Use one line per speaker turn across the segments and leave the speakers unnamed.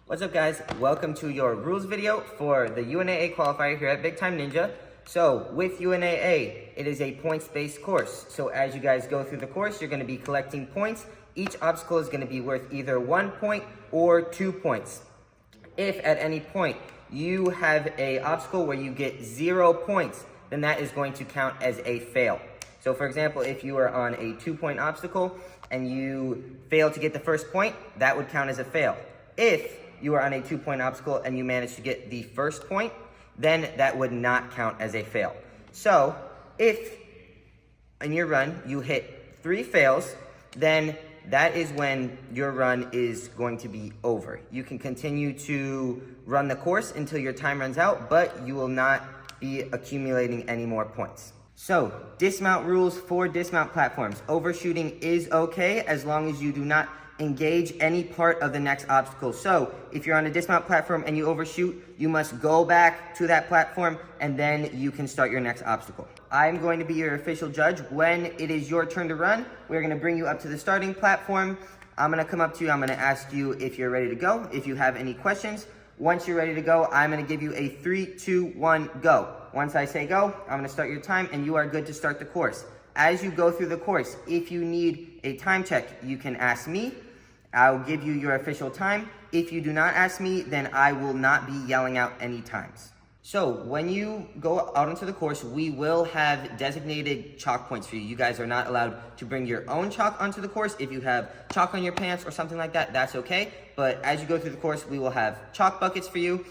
What's up guys, welcome to your rules video for the UNAA qualifier here at Big Time Ninja. So with UNAA, it is a points-based course. So as you guys go through the course, you're going to be collecting points. Each obstacle is going to be worth either 1 point or 2 points. If at any point you have an obstacle where you get 0 points, then that is going to count as a fail. So for example, if you are on a 2-point obstacle and you fail to get the first point, that would count as a fail. If you are on a 2-point obstacle and you manage to get the first point, then that would not count as a fail. So if in your run you hit 3 fails, then that is when your run is going to be over. You can continue to run the course until your time runs out, but you will not be accumulating any more points. So dismount rules for dismount platforms. Overshooting is okay as long as you do not engage any part of the next obstacle. So if you're on a dismount platform and you overshoot, you must go back to that platform and then you can start your next obstacle. I'm going to be your official judge. When it is your turn to run, we're going to bring you up to the starting platform. I'm going to come up to you. I'm going to ask you if you're ready to go, if you have any questions. Once you're ready to go, I'm going to give you a 3, 2, 1, go. Once I say go, I'm going to start your time and you are good to start the course. As you go through the course, if you need a time check, you can ask me. I'll give you your official time. If you do not ask me, then I will not be yelling out any times. So when you go out into the course, we will have designated chalk points for you. You guys are not allowed to bring your own chalk onto the course. If you have chalk on your pants or something like that, that's okay. But as you go through the course, we will have chalk buckets for you.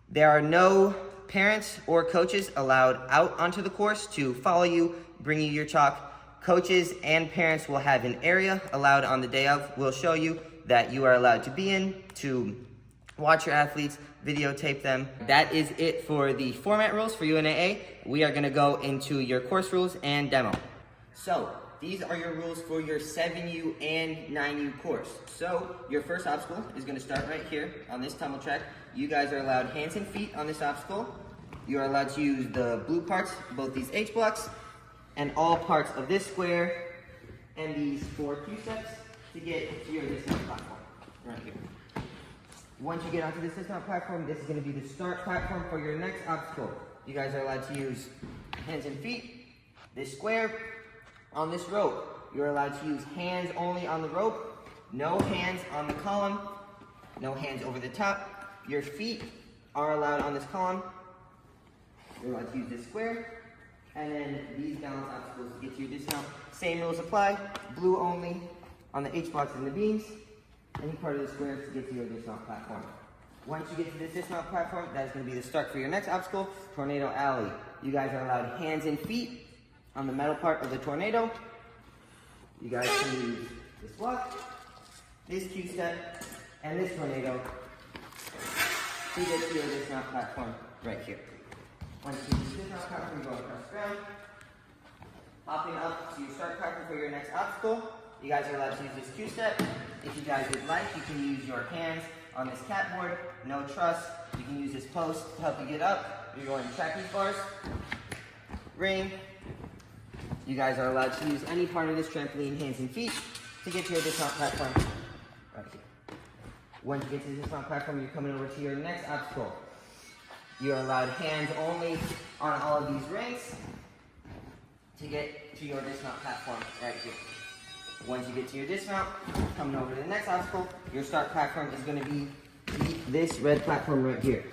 There are no parents or coaches allowed out onto the course to follow you, bring you your chalk. Coaches and parents will have an area allowed on the day of. We'll show you that you are allowed to be in, to watch your athletes, videotape them. That is it for the format rules for UNAA. We are gonna go into your course rules and demo. So these are your rules for your 7U and 9U course. So your first obstacle is gonna start right here on this tumble track. You guys are allowed hands and feet on this obstacle. You are allowed to use the blue parts, both these H blocks, and all parts of this square and these 4 Q-steps to get to your dismount platform, right here. Once you get onto this dismount platform, this is gonna be the start platform for your next obstacle. You guys are allowed to use hands and feet, this square. On this rope, you're allowed to use hands only on the rope, no hands on the column, no hands over the top. Your feet are allowed on this column. You're allowed to use this square. And then these balance obstacles to get to your dismount. Same rules apply, blue only on the H blocks and the beams. Any part of the square to get to your dismount platform. Once you get to this dismount platform, that is going to be the start for your next obstacle, Tornado Alley. You guys are allowed hands and feet on the metal part of the tornado. You guys can use this block, this Q-step, and this tornado to get to your dismount platform right here. Once you use this platform, you go across the ground. Hopping up to your start platform for your next obstacle. You guys are allowed to use this Q-step. If you guys would like, you can use your hands on this catboard. No truss. You can use this post to help you get up. You're going trapeze bars. Ring. You guys are allowed to use any part of this trampoline, hands and feet, to get to your dismount platform right here. Once you get to the dismount platform, you're coming over to your next obstacle. You are allowed hands only on all of these rings to get to your dismount platform right here. Once you get to your dismount, coming over to the next obstacle, your start platform is going to be this red platform right here.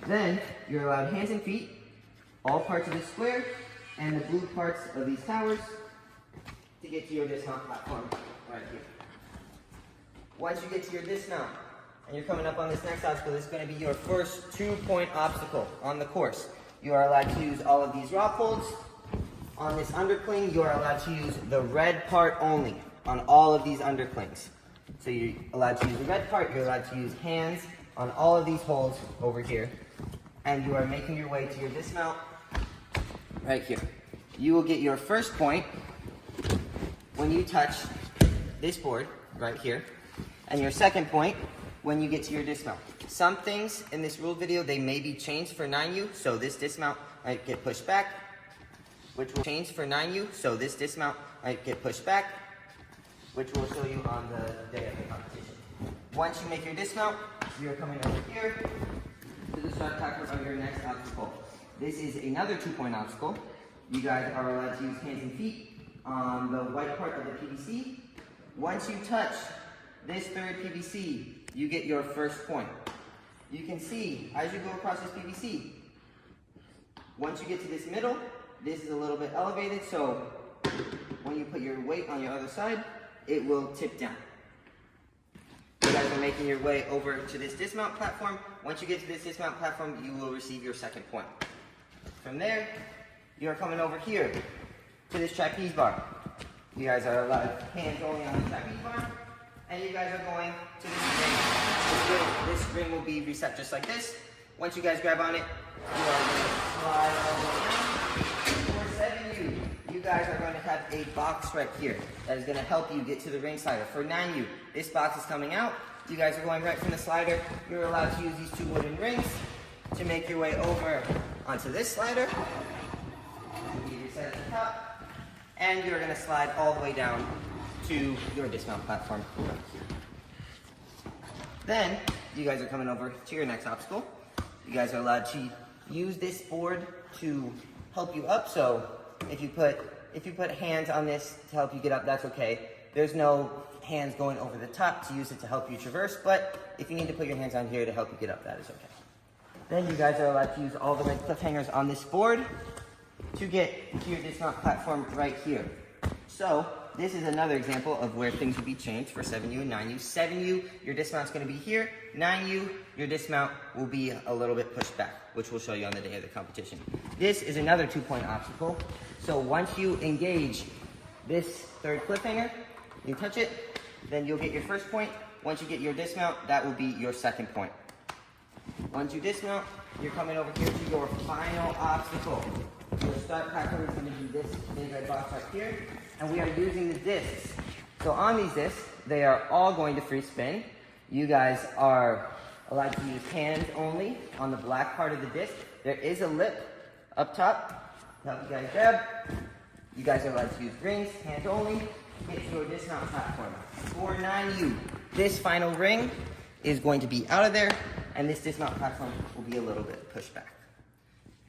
Then you're allowed hands and feet, all parts of this square, and the blue parts of these towers to get to your dismount platform right here. Once you get to your dismount, and you're coming up on this next obstacle, this is going to be your first 2-point obstacle on the course. You are allowed to use all of these rock holds. On this undercling, you are allowed to use the red part only on all of these underclings. So you're allowed to use the red part, you're allowed to use hands on all of these holds over here. And you are making your way to your dismount right here. You will get your first point when you touch this board right here. And your second point when you get to your dismount. Some things in this rule video, they may be changed for 9U, so this dismount might get pushed back, which will change for 9U, so this dismount might get pushed back, which we'll show you on the day of the competition. Once you make your dismount, you're coming over here to the start platform of your next obstacle. This is another 2-point obstacle. You guys are allowed to use hands and feet on the white part of the PVC. Once you touch this third PVC, you get your first point. You can see, as you go across this PVC, once you get to this middle, this is a little bit elevated, so when you put your weight on your other side, it will tip down. You guys are making your way over to this dismount platform. Once you get to this dismount platform, you will receive your second point. From there, you're coming over here to this trapeze bar. You guys are allowed hands only on the trapeze bar, and you guys are going to this ring. This ring will be reset just like this. Once you guys grab on it, you are going to slide all the way down. For 7U, you guys are going to have a box right here that is going to help you get to the ring slider. For 9U, this box is coming out. You guys are going right from the slider. You're allowed to use these 2 wooden rings to make your way over onto this slider. You reset at the top, and you're going to slide all the way down to your dismount platform right here. Then, you guys are coming over to your next obstacle. You guys are allowed to use this board to help you up. So if you put hands on this to help you get up, that's okay. There's no hands going over the top to use it to help you traverse, but if you need to put your hands on here to help you get up, that is okay. Then you guys are allowed to use all the red cliffhangers on this board to get to your dismount platform right here. So this is another example of where things will be changed for 7U and 9U. 7U, your dismount's going to be here. 9U, your dismount will be a little bit pushed back, which we'll show you on the day of the competition. This is another 2-point obstacle. So once you engage this third cliffhanger, you touch it, then you'll get your first point. Once you get your dismount, that will be your second point. Once you dismount, you're coming over here to your final obstacle. Your start platform is going to be this big red box right here, and we are using the discs. So on these discs, they are all going to free spin. You guys are allowed to use hands only on the black part of the disc. There is a lip up top to help you guys grab. You guys are allowed to use rings, hands only. Get to your dismount platform. For 9U, this final ring is going to be out of there, and this dismount platform will be a little bit pushed back.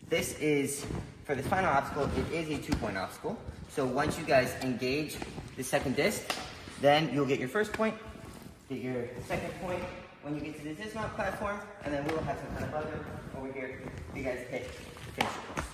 This is, for this final obstacle, it is a 2-point obstacle. So once you guys engage the second disc, then you'll get your first point, get your second point when you get to the dismount platform, and then we'll have some kind of buzzer over here for you guys to hit finish your course.